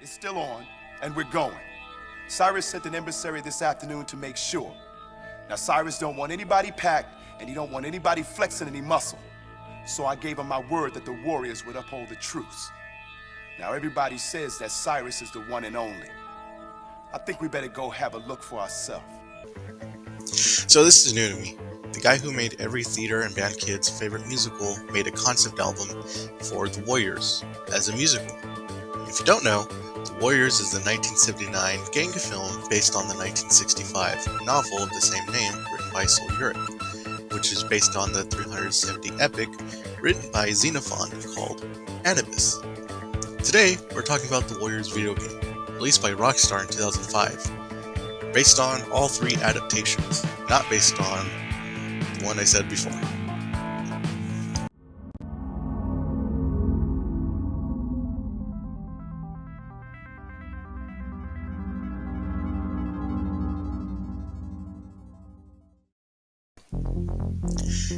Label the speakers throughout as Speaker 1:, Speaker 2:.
Speaker 1: It's still on, and we're going. Cyrus sent an emissary this afternoon to make sure. Now, Cyrus don't want anybody packed, and he don't want anybody flexing any muscle. So I gave him my word that the warriors would uphold the truce. Now, everybody says that Cyrus is the one and only. I think we better go have a look for ourselves.
Speaker 2: So this is new to me. The guy who made every theater and band kid's favorite musical made a concept album for The Warriors as a musical. If you don't know, The Warriors is the 1979 gang film based on the 1965 novel of the same name written by Sol Yurick, which is based on the 370 epic written by Xenophon called Ambience. Today, we're talking about The Warriors video game, released by Rockstar in 2005, based on all three adaptations, not based on the one I said before.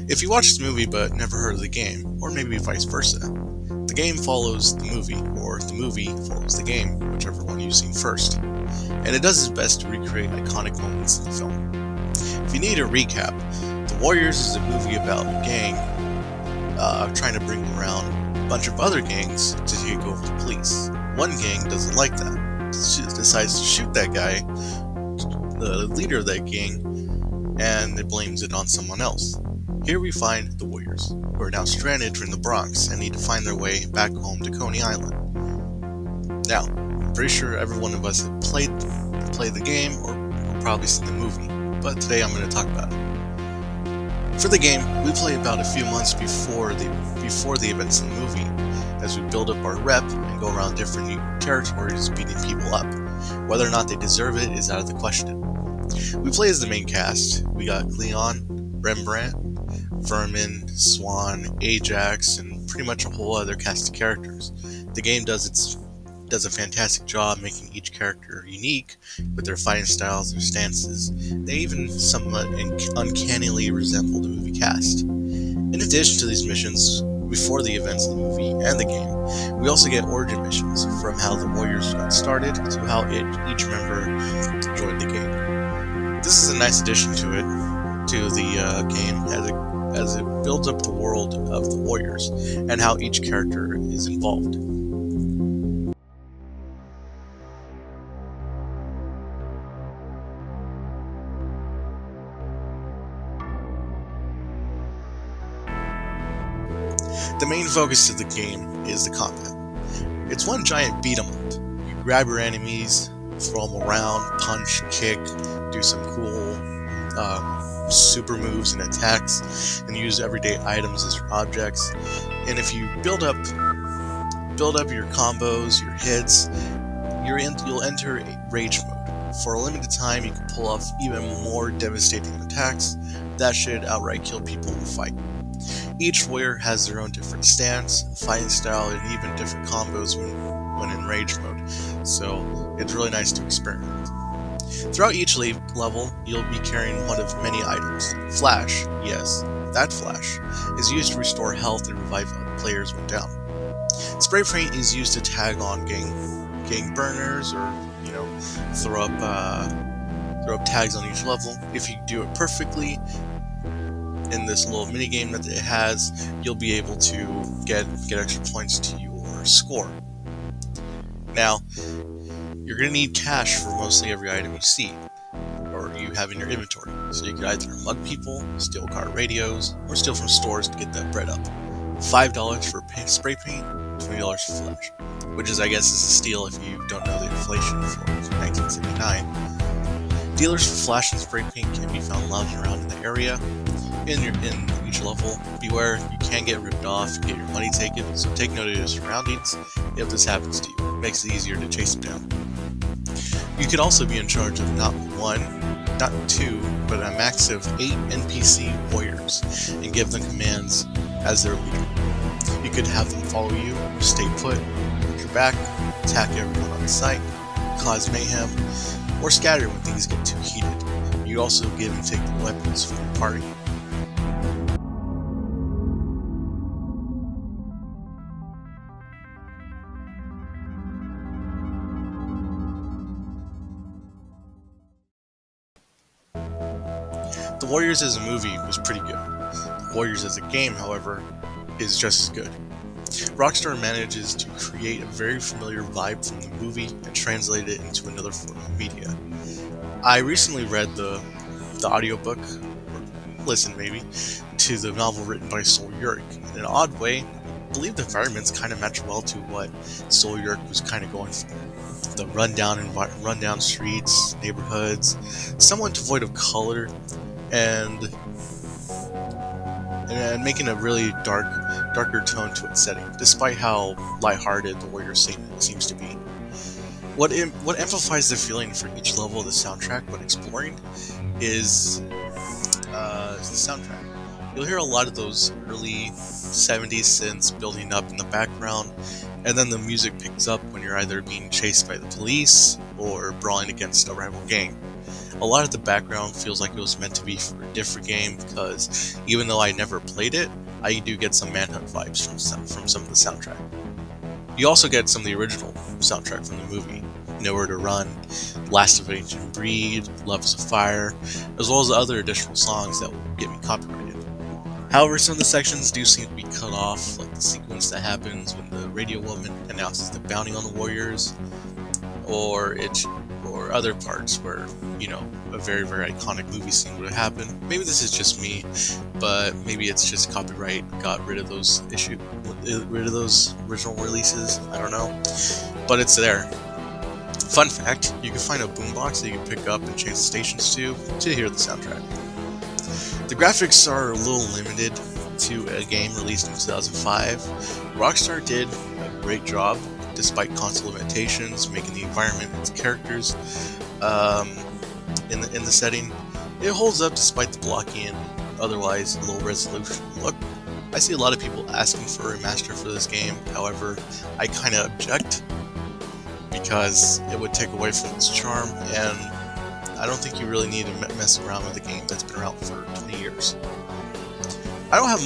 Speaker 2: If you watched the movie but never heard of the game, or maybe vice versa, the game follows the movie, or the movie follows the game, whichever one you've seen first, and it does its best to recreate iconic moments in the film. If you need a recap, The Warriors is a movie about a gang trying to bring around a bunch of other gangs to take over the police. One gang doesn't like that, decides to shoot that guy, the leader of that gang, and it blames it on someone else. Here we find the Warriors, who are now stranded in the Bronx and need to find their way back home to Coney Island. Now, I'm pretty sure every one of us have played the game or probably seen the movie, but today I'm going to talk about it. For the game, we play about a few months before the events in the movie, as we build up our rep and go around different new territories beating people up. Whether or not they deserve it is out of the question. We play as the main cast. We got Leon, Rembrandt, Vermin, Swan, Ajax, and pretty much a whole other cast of characters. The game does a fantastic job making each character unique with their fighting styles, their stances. They even somewhat uncannily resemble the movie cast. In addition to these missions, before the events of the movie and the game, we also get origin missions from how the Warriors got started to how each member joined the game. This is a nice addition to the game as it builds up the world of the Warriors and how each character is involved. The main focus of the game is the combat. It's one giant beat 'em up. You grab your enemies, throw them around, punch, kick, do some cool super moves and attacks, and use everyday items as your objects. And if you build up your combos, your hits, you'll enter rage mode. For a limited time, you can pull off even more devastating attacks that should outright kill people in the fight. Each warrior has their own different stance, fighting style, and even different combos when in rage mode, so it's really nice to experiment. Throughout each level, you'll be carrying one of many items. Flash, yes, that Flash, is used to restore health and revive players when down. Spray paint is used to tag on gang burners, or throw up tags on each level. If you do it perfectly in this little mini game that it has, you'll be able to get extra points to your score. Now, you're going to need cash for mostly every item you see, or you have in your inventory. So you could either mug people, steal car radios, or steal from stores to get that bread up. $5 for spray paint, $20 for Flash, which is, I guess, is a steal if you don't know the inflation for 1979. Dealers for Flash and spray paint can be found lounging around in the area. In each level, beware, you can get ripped off and get your money taken, so take note of your surroundings if this happens to you. It makes it easier to chase them down. You could also be in charge of not one, not two, but a max of 8 NPC warriors, and give them commands as their leader. You could have them follow you, stay put, watch your back, attack everyone on sight, cause mayhem, or scatter when things get too heated. You also give and take the weapons from your party. The Warriors as a movie was pretty good. The Warriors as a game, however, is just as good. Rockstar manages to create a very familiar vibe from the movie and translate it into another form of media. I recently read the audiobook, or listened maybe, to the novel written by Sol Yurick. In an odd way, I believe the environments kind of match well to what Sol Yurick was kind of going for. The rundown streets, neighborhoods, somewhat devoid of color, and making a really darker tone to its setting, despite how lighthearted the Warriors seems to be. What amplifies the feeling for each level of the soundtrack when exploring is the soundtrack. You'll hear a lot of those early 70s synths building up in the background, and then the music picks up when you're either being chased by the police or brawling against a rival gang. A lot of the background feels like it was meant to be for a different game, because even though I never played it, I do get some Manhunt vibes from some of the soundtrack. You also get some of the original soundtrack from the movie: Nowhere to Run, Last of Ancient Breed, Love is a Fire, as well as other additional songs that will get me copyrighted. However, some of the sections do seem to be cut off, like the sequence that happens when the radio woman announces the bounty on the Warriors, or other parts where, a very, very iconic movie scene would have happened. Maybe this is just me, but maybe it's just copyright got rid of those original releases. I don't know, but it's there. Fun fact, you can find a boombox that you can pick up and change the stations to hear the soundtrack. The graphics are a little limited to a game released in 2005. Rockstar did a great job, despite console limitations, making the environment and its characters in the setting. It holds up despite the blocky and otherwise low resolution look. I see a lot of people asking for a remaster for this game, however, I kind of object, because it would take away from its charm, and I don't think you really need to mess around with a game that's been around for 20 years. I don't have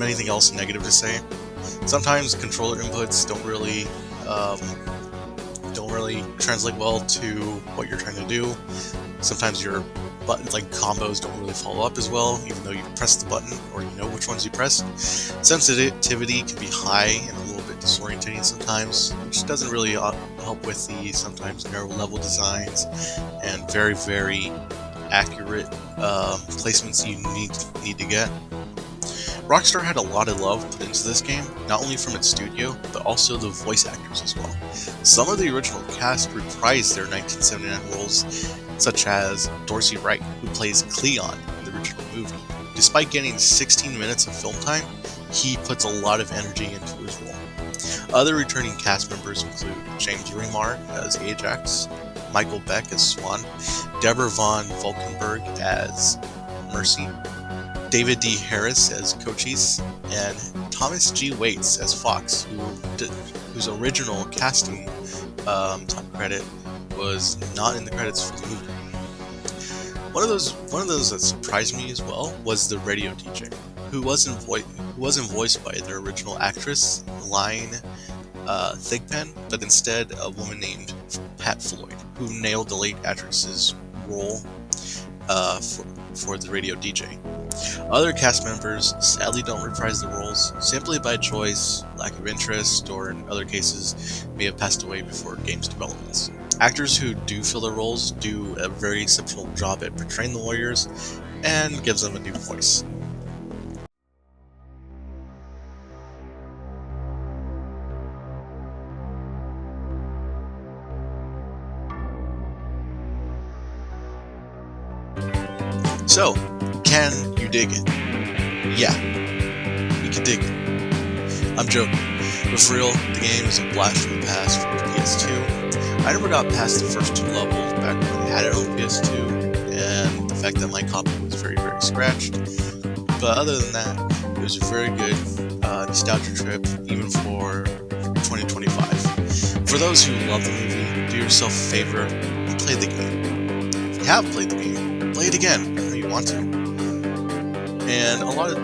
Speaker 2: anything else negative to say. Sometimes controller inputs don't really translate well to what you're trying to do. Sometimes your buttons, like combos, don't really follow up as well, even though you press the button or you know which ones you pressed. Sensitivity can be high and a little bit disorientating sometimes, which doesn't really help with the sometimes narrow level designs and very, very accurate placements you need to get. Rockstar had a lot of love put into this game, not only from its studio, but also the voice actors as well. Some of the original cast reprised their 1979 roles, such as Dorsey Wright, who plays Cleon in the original movie. Despite getting 16 minutes of film time, he puts a lot of energy into his role. Other returning cast members include James Remar as Ajax, Michael Beck as Swan, Deborah Von Valkenburg as Mercy, David D. Harris as Cochise, and Thomas G. Waits as Fox, whose original casting credit was not in the credits for the movie. One of those that surprised me as well was the radio DJ, who wasn't voiced by their original actress, Line Thigpen, but instead a woman named Pat Floyd, who nailed the late actress's role for the radio DJ. Other cast members sadly don't reprise the roles simply by choice, lack of interest, or in other cases may have passed away before game's developments. Actors who do fill their roles do a very exceptional job at portraying the Warriors and gives them a new voice. So, can you dig it? Yeah, you can dig it. I'm joking, but for real, the game is a blast from the past from the PS2. I never got past the first two levels back when I had it on PS2, and the fact that my copy was very, very scratched. But other than that, it was a very good nostalgia trip, even for 2025. For those who love the movie, do yourself a favor and play the game. If you have played the game, play it again. You want to, and a lot of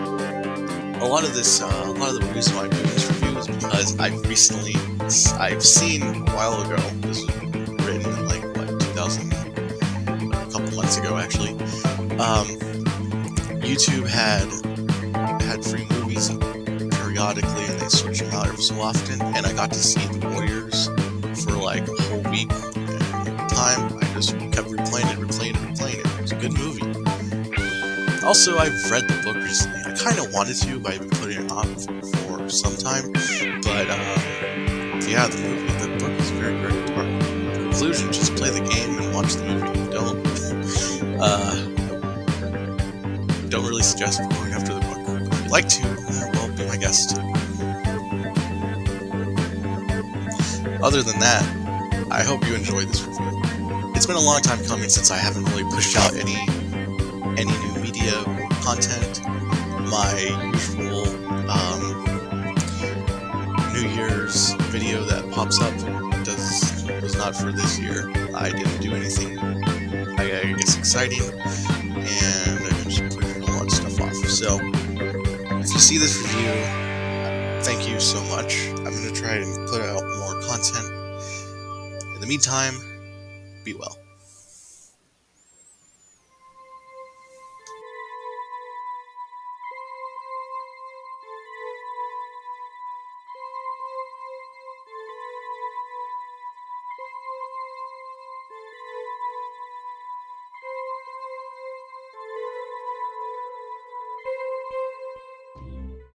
Speaker 2: the reason why I'm doing this review is because I've seen a while ago, this was written in 2000, a couple months ago actually, YouTube had free movies periodically, and they switch them out every so often, and I got to see The Warriors for like a whole week. And at the time, I just kept replaying it. It was a good movie. Also, I've read the book recently. I kind of wanted to, but I've been putting it off for some time. But yeah, the book is very, very important. Conclusion: just play the game and watch the movie. Don't really suggest going after the book. If you'd like to, well, be my guest. Other than that, I hope you enjoyed this review. It's been a long time coming since I haven't really pushed out any new media content. My usual New Year's video that pops up was not for this year. I didn't do anything, I guess, exciting, and I just putting a lot of stuff off. So, if you see this review, thank you so much. I'm going to try and put out more content. In the meantime, be well.